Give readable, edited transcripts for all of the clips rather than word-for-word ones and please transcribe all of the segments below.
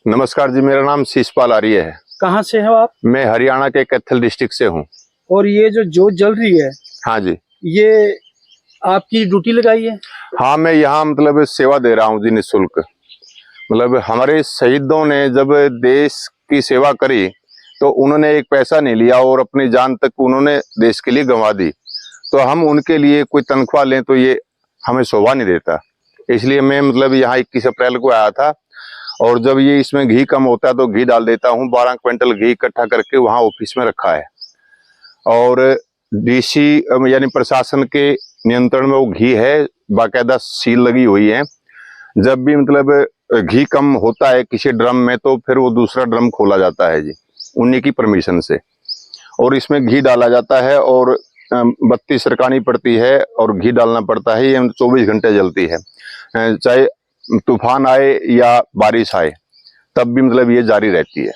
नमस्कार जी, मेरा नाम शिषपाल आर्य है। कहाँ से हो आप? मैं हरियाणा के कैथल डिस्ट्रिक्ट से हूँ। और ये जो जोत जल रही है, हाँ जी, ये आपकी ड्यूटी लगाई है? हाँ, मैं यहाँ मतलब सेवा दे रहा हूँ जी, निःशुल्क। मतलब हमारे शहीदों ने जब देश की सेवा करी तो उन्होंने एक पैसा नहीं लिया और अपनी जान तक उन्होंने देश के लिए गंवा दी। तो हम उनके लिए कोई तनख्वाह लें तो ये हमें शोभा नहीं देता। इसलिए मैं मतलब यहाँ 21 अप्रैल को आया था और जब ये इसमें घी कम होता है तो घी डाल देता हूँ। 12 क्विंटल घी इकट्ठा करके वहाँ ऑफिस में रखा है और डीसी यानी प्रशासन के नियंत्रण में वो घी है, बाकायदा सील लगी हुई है। जब भी मतलब घी कम होता है किसी ड्रम में तो फिर वो दूसरा ड्रम खोला जाता है जी, उन्हीं की परमिशन से, और इसमें घी डाला जाता है और बत्ती सरकानी पड़ती है और घी डालना पड़ता है। ये 24 घंटे जलती है, चाहे तूफान आए या बारिश आए तब भी मतलब ये जारी रहती है।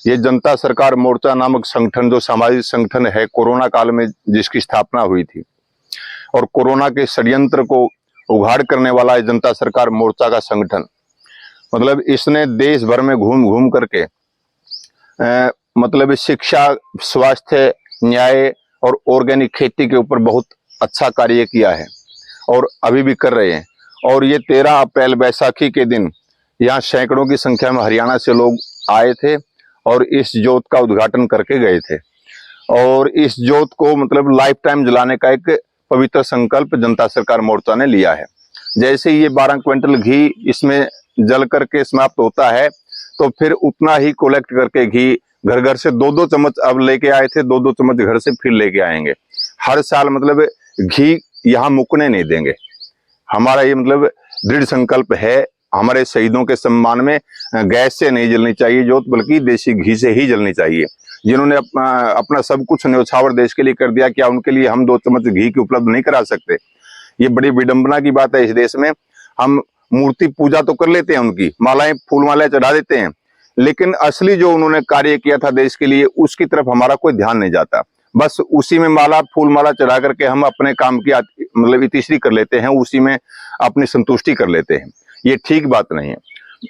ये जनता सरकार मोर्चा नामक संगठन जो सामाजिक संगठन है, कोरोना काल में जिसकी स्थापना हुई थी और कोरोना के षड्यंत्र को उघाड़ करने वाला है जनता सरकार मोर्चा का संगठन। मतलब इसने देश भर में घूम घूम करके मतलब शिक्षा, स्वास्थ्य, न्याय और ऑर्गेनिक खेती के ऊपर बहुत अच्छा कार्य किया है और अभी भी कर रहे हैं। और ये 13 अप्रैल बैसाखी के दिन यहाँ सैकड़ों की संख्या में हरियाणा से लोग आए थे और इस जोत का उद्घाटन करके गए थे। और इस जोत को मतलब लाइफ टाइम जलाने का एक पवित्र संकल्प जनता सरकार मोर्चा ने लिया है। जैसे ये 12 क्विंटल घी इसमें जल करके समाप्त होता है तो फिर उतना ही कलेक्ट करके घी घर घर से 2-2 चम्मच अब लेके आए थे, 2-2 चम्मच घर से फिर लेके आएंगे। हर साल मतलब घी यहाँ मुकने नहीं देंगे। हमारा ये मतलब दृढ़ संकल्प है। हमारे शहीदों के सम्मान में गैस से नहीं जलनी चाहिए जोत, बल्कि देसी घी से ही जलनी चाहिए। जिन्होंने अपना सब कुछ न्यौछावर देश के लिए कर दिया, क्या उनके लिए हम 2 चम्मच घी की उपलब्ध नहीं करा सकते? ये बड़ी विडंबना की बात है। इस देश में हम मूर्ति पूजा तो कर लेते हैं, उनकी मालाएं, फूल मालाएं चढ़ा देते हैं, लेकिन असली जो उन्होंने कार्य किया था देश के लिए उसकी तरफ हमारा कोई ध्यान नहीं जाता। बस उसी में माला, फूल माला चढ़ा करके हम अपने काम की मतलब इतिश्री कर लेते हैं, उसी में अपनी संतुष्टि कर लेते हैं। ये ठीक बात नहीं है।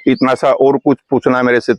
इतना सा और कुछ पूछना है मेरे से?